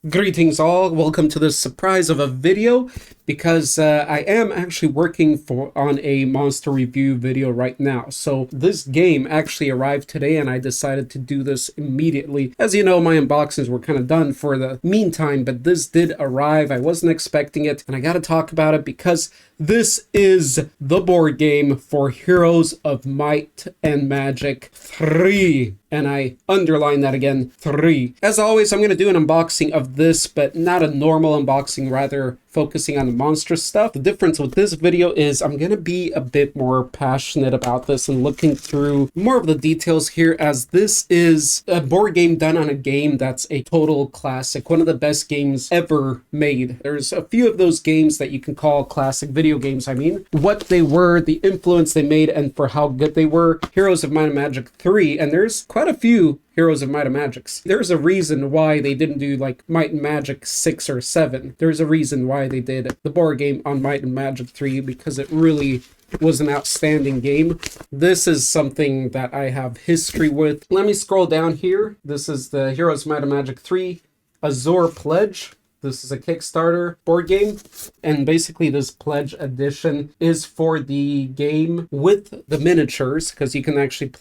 Greetings all, welcome to this surprise of a video because I am actually working on a monster review video right now. So this game actually arrived today and I decided to do this immediately. As you know, my unboxings were kind of done for the meantime, but this did arrive. I wasn't expecting it and I gotta talk about it because this is the board game for Heroes of Might and Magic 3. And I underline that again, 3. As always, I'm going to do an unboxing of this, but not a normal unboxing, rather focusing on the Monstrous stuff. The difference with this video is I'm going to be a bit more passionate about this and looking through more of the details here, as this is a board game done on a game that's a total classic, one of the best games ever made. There's a few of those games that you can call classic video games. I mean, what they were, the influence they made, and for how good they were. Heroes of Might and Magic 3, and there's quite a few Heroes of Might and Magics. There's a reason why they didn't do like Might and Magic 6 or 7. There's a reason why they did the board game on Might and Magic 3, because it really was an outstanding game. This is something that I have history with. Let me scroll down here. This is the Heroes of Might and Magic 3 Azure Pledge. This is a Kickstarter board game, and basically this pledge edition is for the game with the miniatures, because you can actually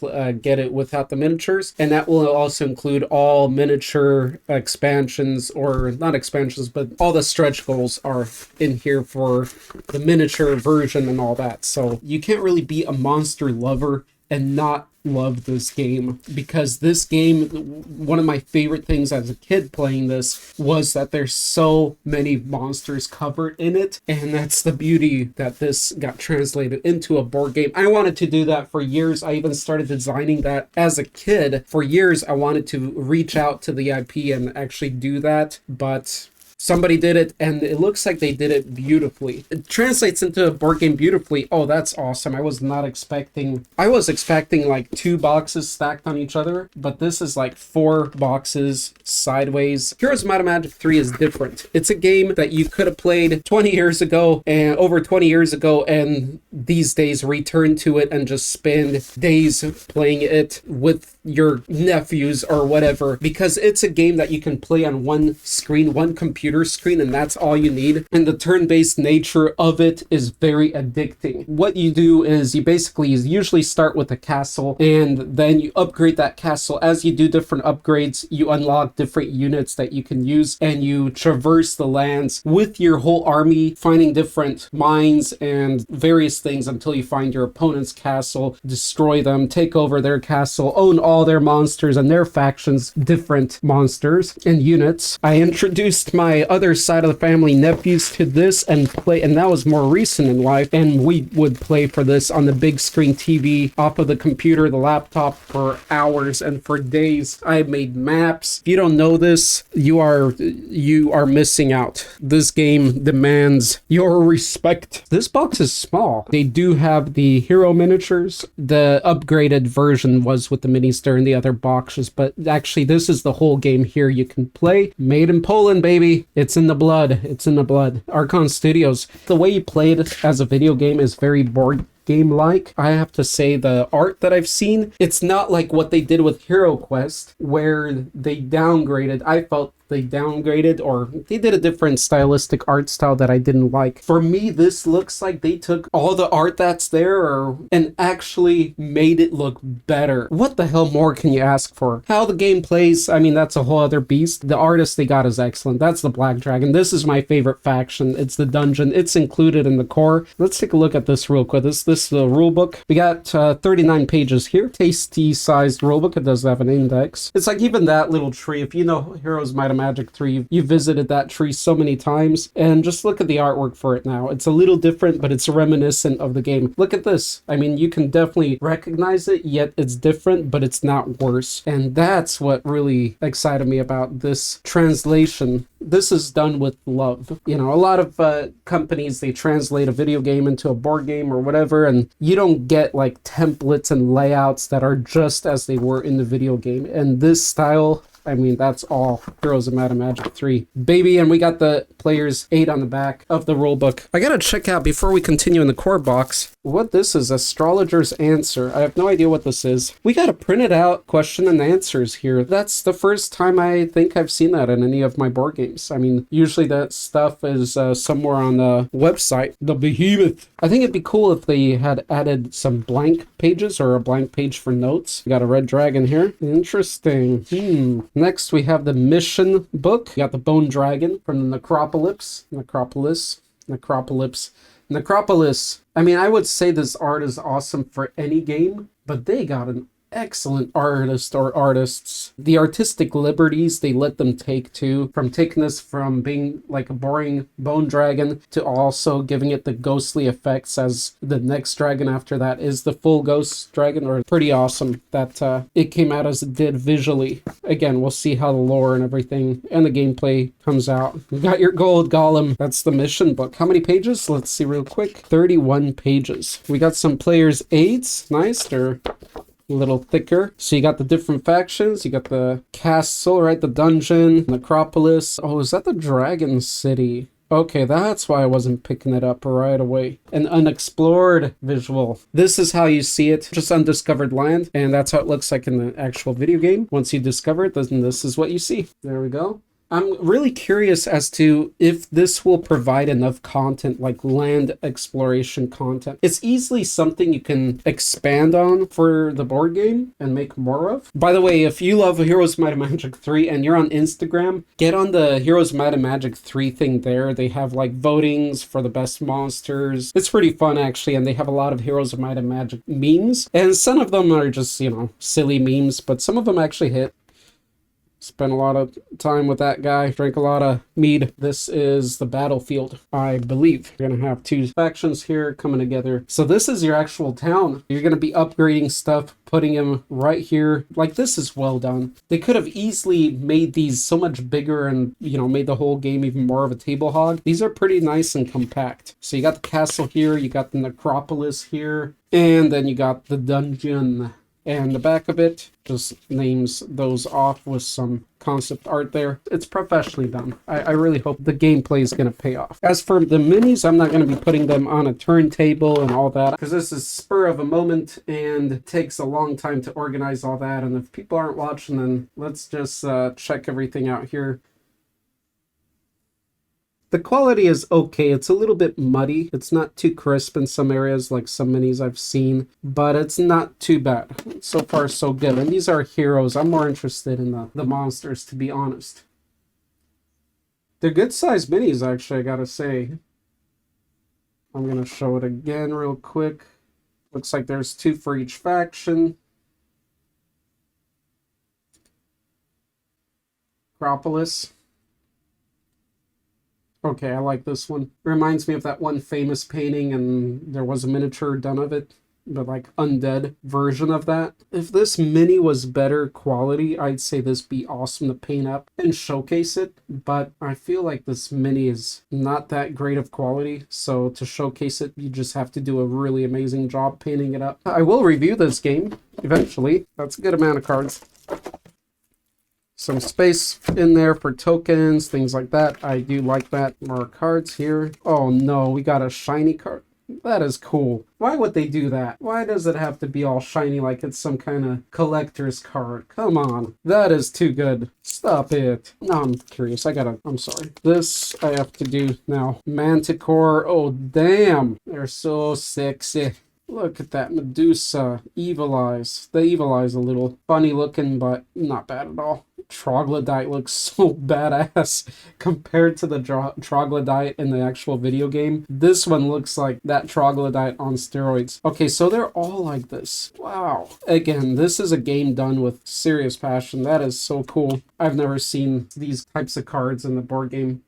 get it without the miniatures, and that will also include all miniature expansions, or not expansions, but all the stretch goals are in here for the miniature version and all that. So you can't really be a monster lover and not love this game, because this game, one of my favorite things as a kid playing this was that there's so many monsters covered in it, and that's the beauty that this got translated into a board game. I wanted to do that for years. I even started designing that as a kid. For years I wanted to reach out to the IP and actually do that, but somebody did it, and it looks like they did it beautifully. It translates into a board game beautifully. Oh, that's awesome. I was expecting like 2 boxes stacked on each other, but this is like 4 boxes sideways. Heroes of Might and Magic 3 is different. It's a game that you could have played 20 years ago and over 20 years ago, and these days return to it and just spend days playing it with your nephews or whatever, because it's a game that you can play on one screen, one computer screen, and that's all you need. And the turn-based nature of it is very addicting. What you do is you usually start with a castle, and then you upgrade that castle. As you do different upgrades, you unlock different units that you can use, and you traverse the lands with your whole army, finding different mines and various things until you find your opponent's castle, destroy them, take over their castle, own all their monsters and their factions, different monsters and units. I introduced my other side of the family, nephews, to this and that was more recent in life, and we would play for this on the big screen TV off of the computer, the laptop, for hours and for days. I made maps. If you don't know this, you are missing out. This game demands your respect. This box is small. They do have the hero miniatures. The upgraded version was with the minis there in the other boxes, but actually this is the whole game here you can play. Made in Poland, baby. It's in the blood. It's in the blood. Archon Studios. The way you play it as a video game is very board game-like. I have to say, the art that I've seen, it's not like what they did with Hero Quest, where they downgraded. I felt they downgraded, or they did a different stylistic art style that I didn't like. For me, this looks like they took all the art that's there and actually made it look better. What the hell more can you ask for? How the game plays, I mean, that's a whole other beast. The artist they got is excellent. That's the Black Dragon. This is my favorite faction. It's the dungeon. It's included in the core. Let's take a look at this real quick. This is the rule book. We got 39 pages here. Tasty sized rule book. It does have an index. It's like even that little tree. If you know Heroes Might and Magic 3, you visited that tree so many times, and just look at the artwork for it now. It's a little different, but it's reminiscent of the game. Look at this. I mean, you can definitely recognize it, yet it's different, but it's not worse. And that's what really excited me about this translation. This is done with love. You know, a lot of companies, they translate a video game into a board game or whatever, and you don't get like templates and layouts that are just as they were in the video game. And this style I mean, that's all Heroes of Might and Magic 3. Baby, and we got the player's aid on the back of the rulebook. I gotta check out, before we continue in the core box, what this is. Astrologer's Answer. I have no idea what this is. We got a printed out question and answers here. That's the first time I think I've seen that in any of my board games. I mean, usually that stuff is somewhere on the website. The Behemoth. I think it'd be cool if they had added some blank pages or a blank page for notes. We got a red dragon here. Interesting. Next, we have the mission book. We got the Bone Dragon from the Necropolis. I mean, I would say this art is awesome for any game, but they got an excellent artist or artists. The artistic liberties they let them take too, from taking this from being like a boring bone dragon to also giving it the ghostly effects, as the next dragon after that is the full ghost dragon. Or pretty awesome that it came out as it did visually. Again, we'll see how the lore and everything and the gameplay comes out. You got your gold golem. That's the mission book. How many pages? Let's see real quick. 31 pages. We got some players' aids. Nice. They're a little thicker. So you got the different factions. You got the castle, right? The dungeon, Necropolis. Oh, is that the Dragon City? Okay, that's why I wasn't picking it up right away. An unexplored visual. This is how you see it, just undiscovered land, and that's how it looks like in the actual video game. Once you discover it, then this is what you see. There we go. I'm really curious as to if this will provide enough content, like land exploration content. It's easily something you can expand on for the board game and make more of. By the way, if you love Heroes of Might and Magic 3 and you're on Instagram, get on the Heroes of Might and Magic 3 thing there. They have like votings for the best monsters. It's pretty fun actually, and they have a lot of Heroes of Might and Magic memes. And some of them are just, you know, silly memes, but some of them actually hit. Spent a lot of time with that guy, drank a lot of mead. This is the battlefield, I believe. You're gonna have two factions here coming together. So this is your actual town. You're gonna be upgrading stuff, putting them right here. Like, this is well done. They could have easily made these so much bigger and, you know, made the whole game even more of a table hog. These are pretty nice and compact. So you got the castle here, you got the necropolis here, and then you got the dungeon. And the back of it just names those off with some concept art there. It's professionally done. I really hope the gameplay is going to pay off. As for the minis, I'm not going to be putting them on a turntable and all that, because this is spur of a moment and it takes a long time to organize all that. And if people aren't watching, then let's just check everything out here. The quality is okay. It's a little bit muddy. It's not too crisp in some areas, like some minis I've seen, but it's not too bad. So far, so good. And these are heroes. I'm more interested in the monsters, to be honest. They're good-sized minis, actually, I gotta say. I'm gonna show it again real quick. Looks like there's 2 for each faction. Acropolis. Okay, I like this one. Reminds me of that one famous painting, and there was a miniature done of it, but like undead version of that. If this mini was better quality, I'd say this be awesome to paint up and showcase it, but I feel like this mini is not that great of quality, so to showcase it, you just have to do a really amazing job painting it up. I will review this game eventually. That's a good amount of cards. Some space in there for tokens, things like that. I do like that. More cards here. Oh no, we got a shiny card. That is cool. Why would they do that? Why does it have to be all shiny like it's some kind of collector's card? Come on. That is too good. Stop it. No, I'm curious. I'm sorry. This I have to do now. Manticore. Oh, damn. They're so sexy. Look at that Medusa. Evil Eyes. The Evil Eyes a little funny looking, but not bad at all. Troglodyte looks so badass compared to the Troglodyte in the actual video game. This one looks like that Troglodyte on steroids. Okay, so they're all like this. Wow. Again, this is a game done with serious passion. That is so cool. I've never seen these types of cards in the board game.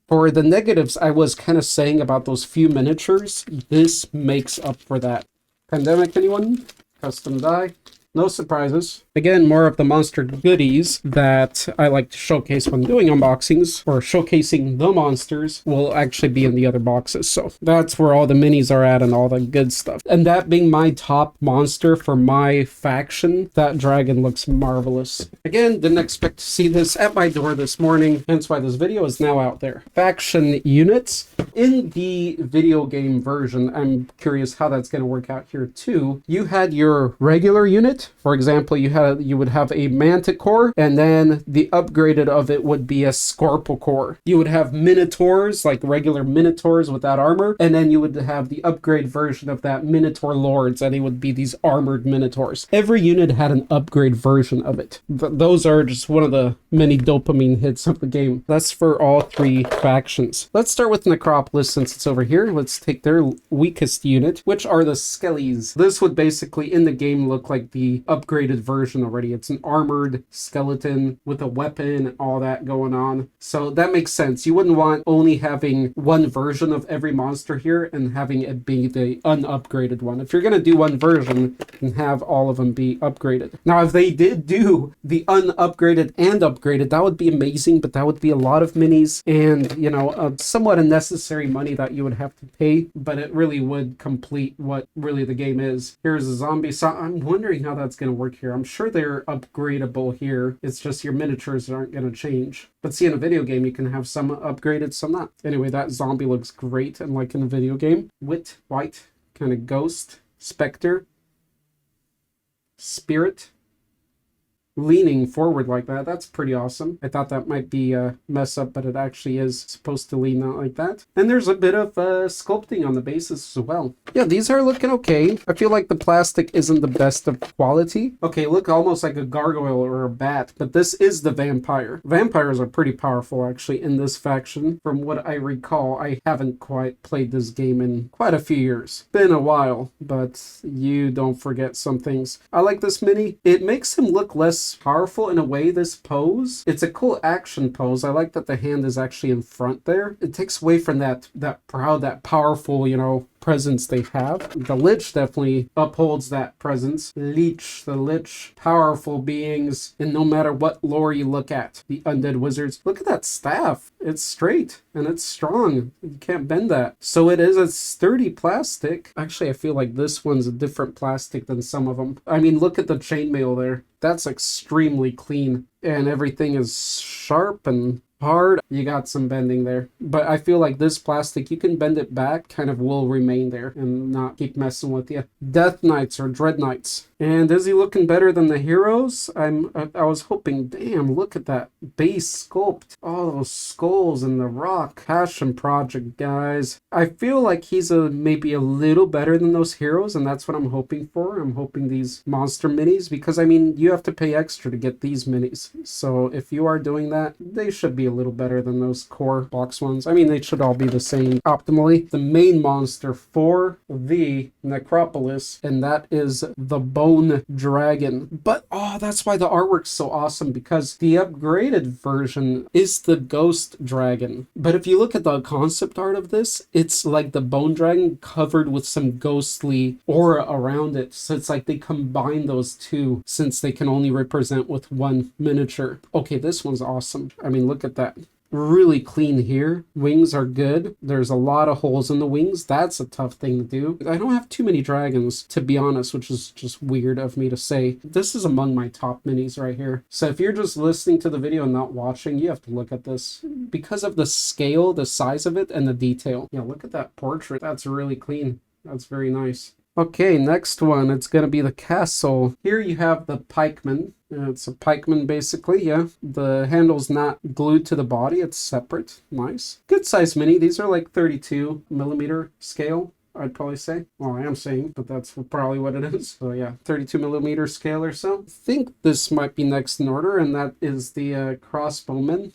For the negatives I was kind of saying about those few miniatures, this makes up for that. Pandemic, anyone? Custom die. no surprises. Again, more of the monster goodies that I like to showcase when doing unboxings, or showcasing the monsters, will actually be in the other boxes. So that's where all the minis are at and all the good stuff. And that being my top monster for my faction, that dragon looks marvelous. Again, didn't expect to see this at my door this morning, hence why this video is now out there. Faction units. In the video game version, I'm curious how that's going to work out here too. You had your regular unit. For example, you would have a Manticore, and then the upgraded of it would be a Scorpicore. You would have Minotaurs, like regular Minotaurs without armor, and then you would have the upgrade version of that Minotaur Lords, and it would be these armored Minotaurs. Every unit had an upgrade version of it. Those are just one of the many dopamine hits of the game. That's for all three factions. Let's start with Necropolis since it's over here. Let's take their weakest unit, which are the Skellies. This would basically in the game look like the upgraded version already. It's an armored skeleton with a weapon and all that going on. So that makes sense. You wouldn't want only having one version of every monster here and having it be the unupgraded one. If you're going to do one version, then have all of them be upgraded. Now, if they did do the unupgraded and upgraded, that would be amazing, but that would be a lot of minis and, you know, somewhat unnecessary money that you would have to pay, but it really would complete what really the game is. Here's a zombie. So I'm wondering how that's going to work here. I'm sure they're upgradable here. It's just your miniatures aren't going to change. But see, in a video game, you can have some upgraded, some not. Anyway, that zombie looks great, and like in the video game. Wit, white, kind of ghost, specter, spirit, leaning forward like that. That's pretty awesome. I thought that might be a mess up, but it actually is supposed to lean out like that. And there's a bit of sculpting on the bases as well. Yeah, these are looking okay. I feel like the plastic isn't the best of quality. Okay, look almost like a gargoyle or a bat, but this is the vampire. Vampires are pretty powerful actually in this faction. From what I recall, I haven't quite played this game in quite a few years. Been a while, but you don't forget some things. I like this mini. It makes him look less powerful in a way, this pose. It's a cool action pose. I like that the hand is actually in front there. It takes away from that proud, that powerful, you know, presence they have. The Lich definitely upholds that presence. Leech, the Lich, powerful beings, and no matter what lore you look at, the undead wizards. Look at that staff. It's straight and it's strong. You can't bend that. So it is a sturdy plastic. Actually, I feel like this one's a different plastic than some of them. I mean, look at the chainmail there. That's extremely clean, and everything is sharp and hard. You got some bending there, but I feel like this plastic, you can bend it back, kind of will remain there and not keep messing with you. Death Knights or Dread Knights. And is he looking better than the heroes? I was hoping. Damn, look at that base sculpt. All those skulls and the rock. Passion Project, guys. I feel like he's maybe a little better than those heroes, and that's what I'm hoping for. I'm hoping these monster minis, because I mean, you have to pay extra to get these minis. So if you are doing that, they should be a little better than those core box ones. I mean, they should all be the same optimally. The main monster for the Necropolis, and that is the Bone Dragon. But oh, that's why the artwork's so awesome, because the upgraded version is the Ghost Dragon. But if you look at the concept art of this, it's like the Bone Dragon covered with some ghostly aura around it. So it's like they combine those two, since they can only represent with one miniature. Okay, this one's awesome. I mean, look at that. Really clean here. Wings are good. There's a lot of holes in the wings. That's a tough thing to do. I don't have too many dragons, to be honest, which is just weird of me to say. This is among my top minis right here. So if you're just listening to the video and not watching, you have to look at this because of the scale, the size of it, and the detail. Yeah, look at that portrait. That's really clean. That's very nice. Okay, next one, it's going to be the castle. Here you have the pikeman. It's a pikeman basically, yeah. The handle's not glued to the body, it's separate. Nice. Good size mini. These are like 32 millimeter scale, I'd probably say. Well, I am saying, but that's probably what it is. So yeah, 32 millimeter scale or so. I think this might be next in order, and that is the crossbowman.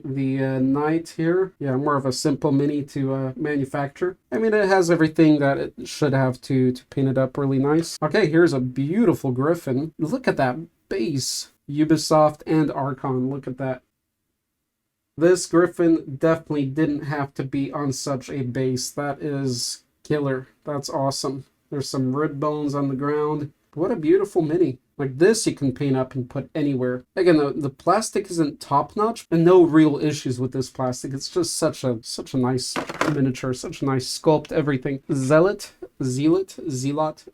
The knight here, yeah, more of a simple mini to manufacture. I mean, it has everything that it should have to paint it up really nice. Okay, here's a beautiful griffin. Look at that base. Ubisoft and Archon, look at that. This griffin definitely didn't have to be on such a base. That is killer. That's awesome. There's some rib bones on the ground. What a beautiful mini. Like this you can paint up and put anywhere. Again, the plastic isn't top notch and no real issues with this plastic. It's just such a nice miniature, such a nice sculpt, everything. Zealot, Zealot,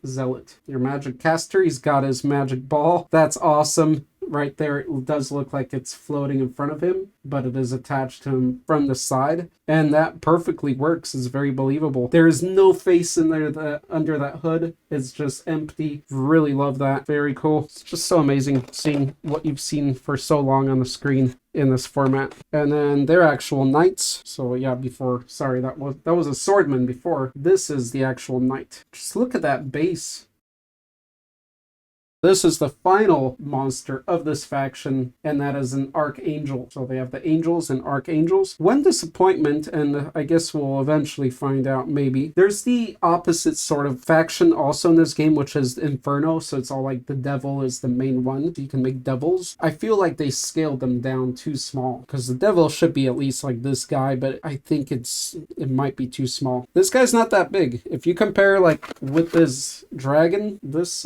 Zealot. Your magic caster, he's got his magic ball. That's awesome. Right there, it does look like it's floating in front of him, but it is attached to him from the side, and that perfectly works. It's very believable. There is no face in there under that hood. It's just empty. Really love that. Very cool. It's just so amazing seeing what you've seen for so long on the screen in this format. And then they're actual knights. So yeah, before, sorry, that was a swordman before. This is the actual knight. Just look at that base. This is the final monster of this faction, and that is an Archangel. So they have the Angels and Archangels. One disappointment, and I guess we'll eventually find out maybe, there's the opposite sort of faction also in this game, which is Inferno. So it's all like the devil is the main one. You can make devils. I feel like they scaled them down too small, because the devil should be at least like this guy, but I think it might be too small. This guy's not that big. If you compare like with this dragon, this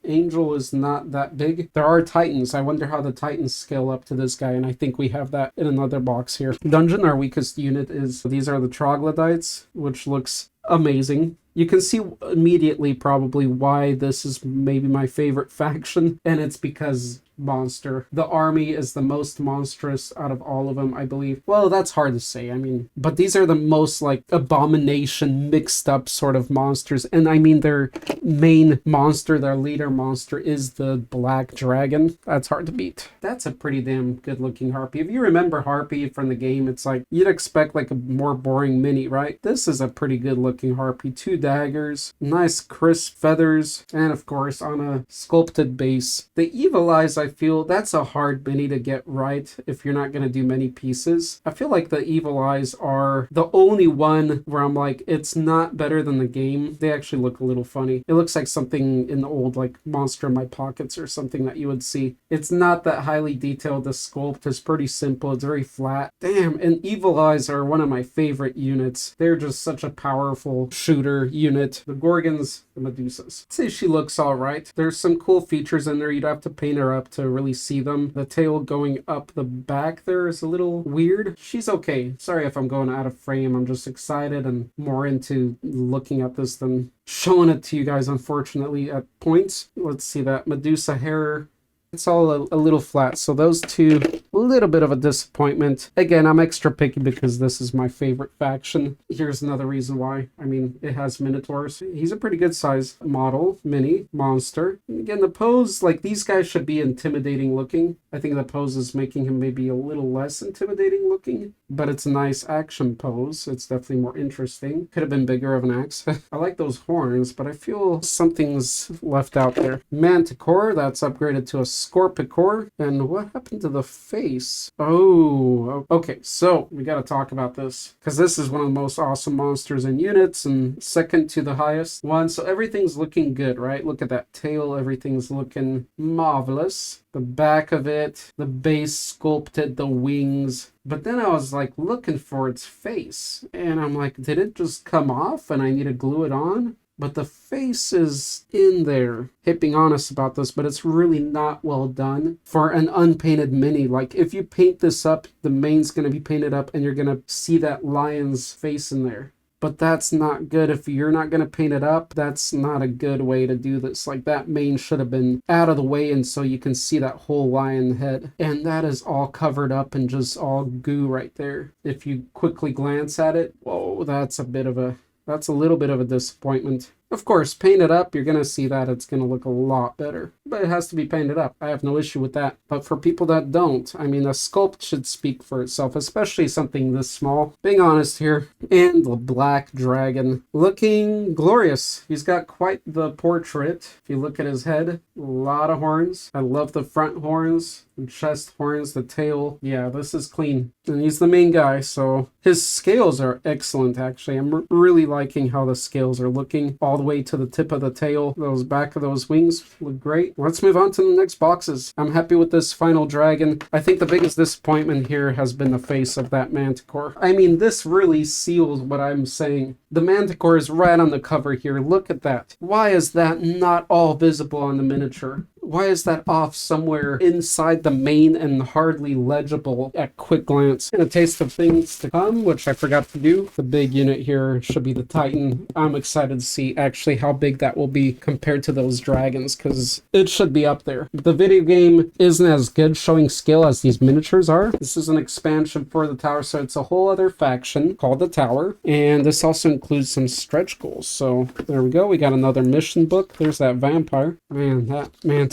angel is not that big. There are titans. I wonder how the titans scale up to this guy, and I think we have that in another box here. Dungeon, our weakest unit is, these are the troglodytes, which looks amazing. You can see immediately probably why this is maybe my favorite faction, and it's because monster. The army is the most monstrous out of all of them, I believe. Well, that's hard to say. I mean, but these are the most like abomination mixed up sort of monsters. And I mean, their main monster, their leader monster is the black dragon. That's hard to beat. That's a pretty damn good looking harpy. If you remember harpy from the game, it's like you'd expect like a more boring mini, right? This is a pretty good looking harpy. 2 daggers, nice crisp feathers, and of course on a sculpted base. The evil eyes, I feel that's a hard mini to get right if you're not going to do many pieces. I feel like the evil eyes are the only one where I'm like, it's not better than the game. They actually look a little funny. It looks like something in the old like Monster in My Pockets or something that you would see. It's not that highly detailed. The sculpt is pretty simple. It's very flat. Damn, and evil eyes are one of my favorite units. They're just such a powerful shooter unit. The Gorgons, the Medusas. I'd say she looks all right. There's some cool features in there. You'd have to paint her up to really see them. The tail going up the back there is a little weird. She's okay. Sorry if I'm going out of frame. I'm just excited and more into looking at this than showing it to you guys, unfortunately, at points. Let's see that Medusa hair. It's all a little flat. So those two, a little bit of a disappointment. Again, I'm extra picky because this is my favorite faction. Here's another reason why. I mean, it has Minotaurs. He's a pretty good size model, mini, monster. And again, the pose, like these guys should be intimidating looking. I think the pose is making him maybe a little less intimidating looking, but it's a nice action pose. It's definitely more interesting. Could have been bigger of an axe. I like those horns, but I feel something's left out there. Manticore, that's upgraded to a Scorpicore. And what happened to the face? Oh, okay. So we got to talk about this because this is one of the most awesome monsters in units and second to the highest one. So everything's looking good, right? Look at that tail. Everything's looking marvelous. The back of it, the base sculpted, the wings. But then I was like looking for its face and I'm like, did it just come off and I need to glue it on? But the face is in there. Being honest about this, but it's really not well done for an unpainted mini. Like if you paint this up, the main's going to be painted up and you're going to see that lion's face in there. But that's not good. If you're not going to paint it up, that's not a good way to do this. Like that mane should have been out of the way and so you can see that whole lion head. And that is all covered up and just all goo right there. If you quickly glance at it, whoa, that's a little bit of a disappointment. Of course, paint it up, you're going to see that it's going to look a lot better. But it has to be painted up. I have no issue with that. But for people that don't, I mean, a sculpt should speak for itself, especially something this small. Being honest here. And the black dragon. Looking glorious. He's got quite the portrait. If you look at his head, a lot of horns. I love the front horns. The chest, horns, the tail. Yeah, this is clean. And he's the main guy, so his scales are excellent, actually. I'm really liking how the scales are looking all the way to the tip of the tail. Those back of those wings look great. Let's move on to the next boxes. I'm happy with this final dragon. I think the biggest disappointment here has been the face of that manticore. I mean, this really seals what I'm saying. The manticore is right on the cover here. Look at that. Why is that not all visible on the miniature? Why is that off somewhere inside the main and hardly legible at quick glance? And a taste of things to come, which I forgot to do. The big unit here should be the Titan. I'm excited to see actually how big that will be compared to those dragons, because it should be up there. The video game isn't as good showing scale as these miniatures are. This is an expansion for the tower, so it's a whole other faction called the tower. And this also includes some stretch goals. So there we go. We got another mission book. There's that vampire. Man, that manticore.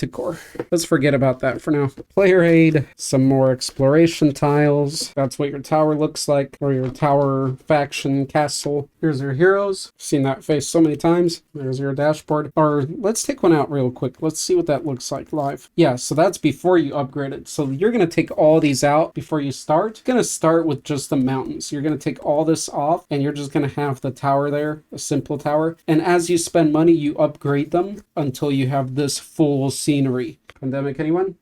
Let's forget about that for now. Player aid, some more exploration tiles. That's what your tower looks like, or your tower faction castle. Here's your heroes. Seen that face so many times. There's your dashboard. Or let's take one out real quick. Let's see what that looks like live. Yeah, so that's before you upgrade it. So you're going to take all these out before you start. You're going to start with just the mountains. You're going to take all this off, and you're just going to have the tower there, a simple tower. And as you spend money, you upgrade them until you have this full scenery. Pandemic, anyone?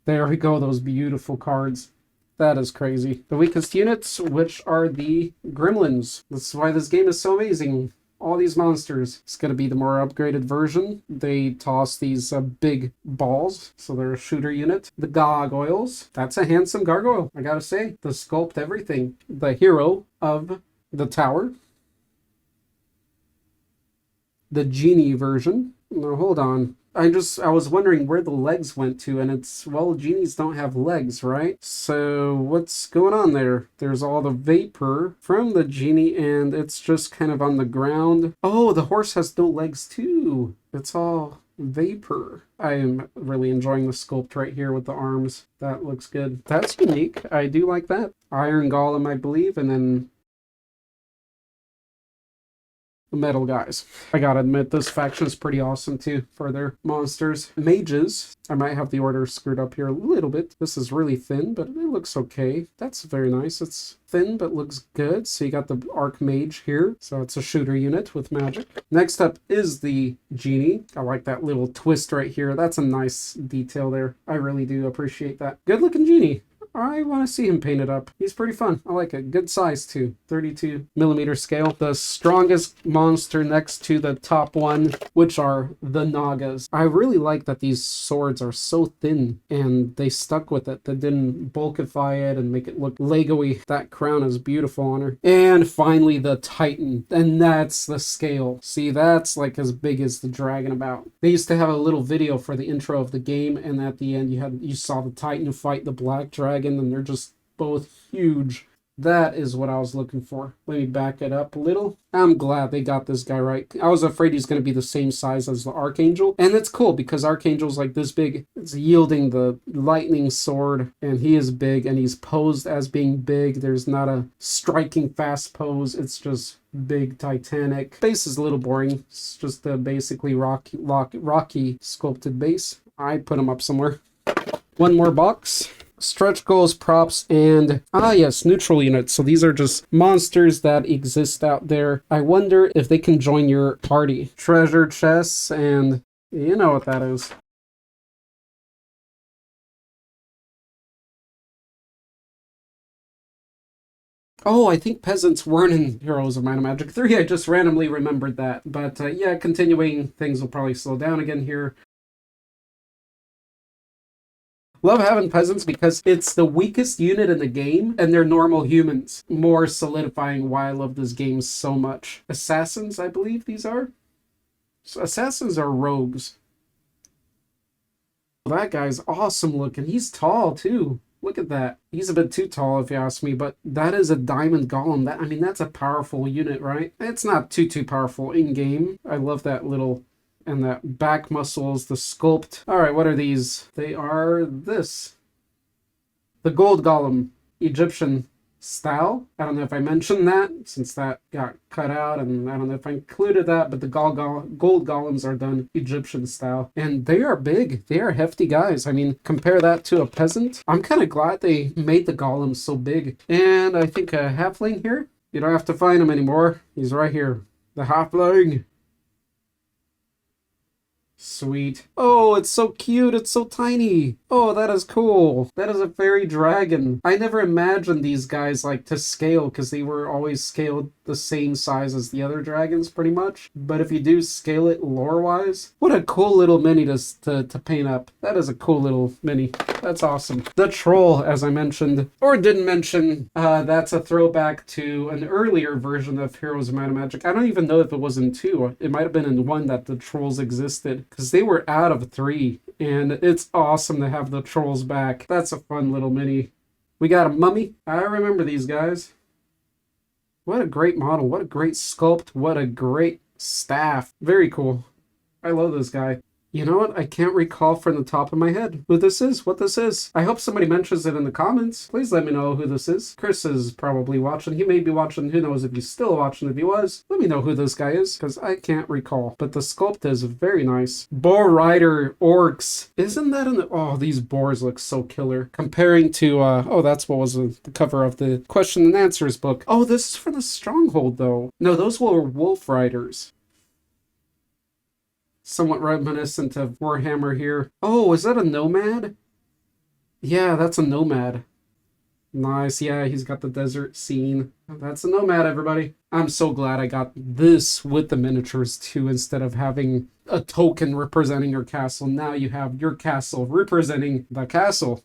There we go, those beautiful cards. That is crazy. The weakest units, which are the gremlins. That's why this game is so amazing. All these monsters. It's going to be the more upgraded version. They toss these big balls, so they're a shooter unit. The gargoyles. That's a handsome gargoyle, I gotta say. The sculpt, everything. The hero of the tower. The genie version. No, hold on. I was wondering where the legs went to, and it's, well, genies don't have legs, right? So what's going on there? There's all the vapor from the genie, and it's just kind of on the ground. Oh, the horse has no legs too. It's all vapor. I am really enjoying the sculpt right here with the arms. That looks good. That's unique. I do like that. Iron Golem, I believe, and then the metal guys. I gotta admit, this faction is pretty awesome too for their monsters. Mages. I might have the order screwed up here a little bit. This is really thin, but it looks okay. That's very nice. It's thin, but looks good. So you got the Archmage here. So it's a shooter unit with magic. Next up is the genie. I like that little twist right here. That's a nice detail there. I really do appreciate that. Good looking genie. I want to see him painted up. He's pretty fun. I like it. Good size too. 32mm scale. The strongest monster next to the top one, which are the Nagas. I really like that these swords are so thin and they stuck with it. They didn't bulkify it and make it look Lego-y. That crown is beautiful on her. And finally the Titan. And that's the scale. See, that's like as big as the dragon about. They used to have a little video for the intro of the game, and at the end you saw the Titan fight the black dragon, and they're just both huge. That is what I was looking for. Let me back it up a little. I'm glad they got this guy right. I was afraid he's going to be the same size as the Archangel. And it's cool because Archangel's like this big. It's yielding the lightning sword, and he is big, and he's posed as being big. There's not a striking fast pose. It's just big, titanic. Base is a little boring. It's just a basically rocky sculpted base. I put him up somewhere. One more box. Stretch goals, props, and yes, neutral units. So these are just monsters that exist out there. I wonder if they can join your party. Treasure chests, and you know what that is. Oh, I think peasants weren't in Heroes of Might and Magic 3. I just randomly remembered that. But yeah, continuing, things will probably slow down again here. Love having peasants because it's the weakest unit in the game, and they're normal humans. More solidifying why I love this game so much. Assassins, I believe these are? So assassins are rogues. That guy's awesome looking. He's tall too. Look at that. He's a bit too tall if you ask me, but that is a diamond golem. I mean, that's a powerful unit, right? It's not too powerful in-game. I love that little... and that back muscles, the sculpt. All right, what are these? They are this. The gold golem, Egyptian. style. I don't know if I mentioned that since that got cut out, and I don't know if I included that, but the gold golems are done Egyptian style, and they are big. They are hefty guys. I mean, compare that to a peasant. I'm kind of glad they made the golems so big. And I think a halfling here. You don't have to find him anymore. He's right here. The halfling. Sweet. Oh, it's so cute. It's so tiny. Oh, that is cool. That is a fairy dragon. I never imagined these guys like to scale because they were always scaled the same size as the other dragons pretty much. But if you do scale it lore-wise, what a cool little mini to paint up. That is a cool little mini. That's awesome. The troll, as I mentioned, or didn't mention, that's a throwback to an earlier version of Heroes of Might and Magic. I don't even know if it was in 2. It might have been in 1 that the trolls existed, because they were out of 3, and it's awesome to have the trolls back. That's a fun little mini. We got a mummy. I remember these guys. What a great model. What a great sculpt. What a great staff. Very cool. I love this guy. You know what? I can't recall from the top of my head who this is, what this is. I hope somebody mentions it in the comments. Please let me know who this is. Chris is probably watching. He may be watching. Who knows if he's still watching. If he was, let me know who this guy is, because I can't recall. But the sculpt is very nice. Boar Rider Orcs. Isn't that an... Oh, these boars look so killer. Comparing to... oh, that's what was the cover of the question and answers book. Oh, this is for the Stronghold, though. No, those were Wolf Riders. Somewhat reminiscent of Warhammer here. Oh, is that a nomad? Yeah, that's a nomad. Nice. Yeah, he's got the desert scene. That's a nomad, everybody. I'm so glad I got this with the miniatures too, instead of having a token representing your castle. Now you have your castle representing the castle.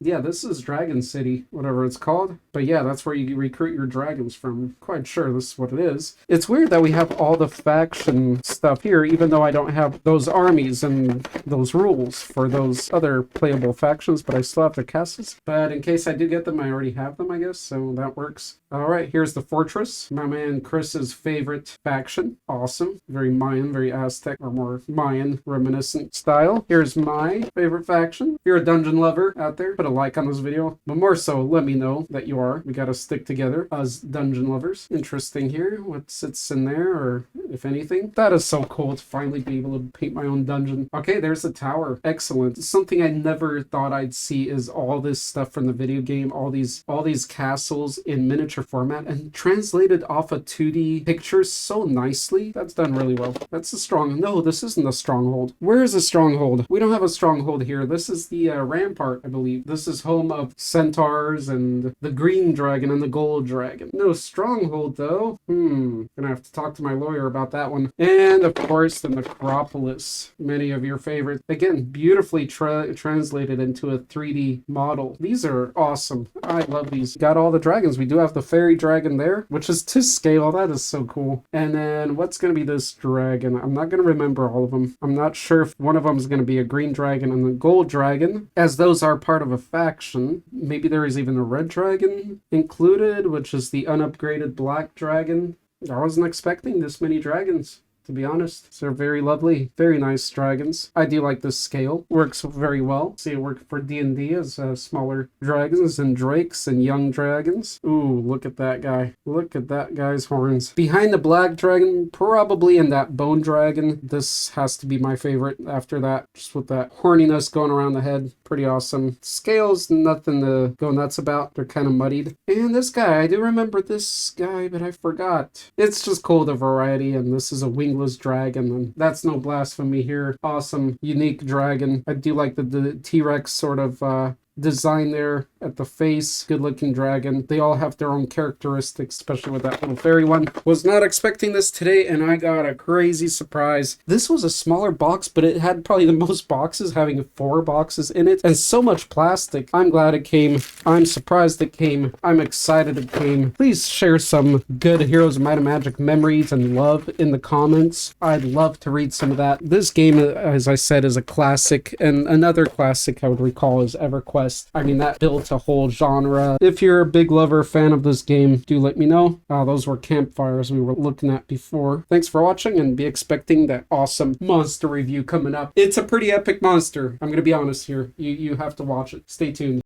Yeah, this is Dragon City, whatever it's called. But yeah, that's where you recruit your dragons from. Quite sure this is what it is. It's weird that we have all the faction stuff here, even though I don't have those armies and those rules for those other playable factions, but I still have the castles. But in case I do get them, I already have them, I guess, so that works. All right, here's the fortress. My man Chris's favorite faction. Awesome. Very Mayan, very Aztec, or more Mayan reminiscent style. Here's my favorite faction. If you're a dungeon lover out there, put a like on this video, but more so let me know that you are. We gotta stick together as dungeon lovers. Interesting here, what sits in there, or if anything. That is so cool to finally be able to paint my own dungeon. Okay, there's the tower. Excellent. Something I never thought I'd see is all this stuff from the video game, all these castles in miniature format and translated off a 2D picture so nicely. That's done really well. That's a strong... No, this isn't a stronghold. Where is a stronghold? We don't have a stronghold here. This is the rampart, I believe. This is home of centaurs and the green dragon and the gold dragon. No stronghold, though. Gonna have to talk to my lawyer about that one. And, of course, the necropolis. Many of your favorites. Again, beautifully translated into a 3D model. These are awesome. I love these. Got all the dragons. We do have the fairy dragon there, which is to scale. That is so cool. And then what's going to be this dragon? I'm not going to remember all of them. I'm not sure if one of them is going to be a green dragon and a gold dragon, as those are part of a faction. Maybe there is even a red dragon included, which is the unupgraded black dragon. I wasn't expecting this many dragons, to be honest. So they're very lovely, very nice dragons. I do like this scale. Works very well. See it work for D&D as smaller dragons and drakes and young dragons. Ooh, look at that guy. Look at that guy's horns. Behind the black dragon, probably in that bone dragon. This has to be my favorite after that. Just with that horniness going around the head. Pretty awesome. Scales, nothing to go nuts about. They're kind of muddied. And this guy, I do remember this guy, but I forgot. It's just cool, the variety, and this is a wingless dragon, and that's no blasphemy here. Awesome, unique dragon. I do like the T-Rex sort of design there at the face. Good looking dragon. They all have their own characteristics, especially with that little fairy one. Was not expecting this today, and I got a crazy surprise. This was a smaller box, but it had probably the most boxes, having 4 boxes in it, and so much plastic. I'm glad it came. I'm surprised it came. I'm excited it came. Please share some good Heroes of Might and Magic memories and love in the comments. I'd love to read some of that. This game, as I said, is a classic, and another classic I would recall is EverQuest. I mean, that built a whole genre. If you're a big lover, fan of this game, do let me know. Those were campfires we were looking at before. Thanks for watching, and be expecting that awesome monster review coming up. It's a pretty epic monster. I'm gonna be honest here. You have to watch it. Stay tuned.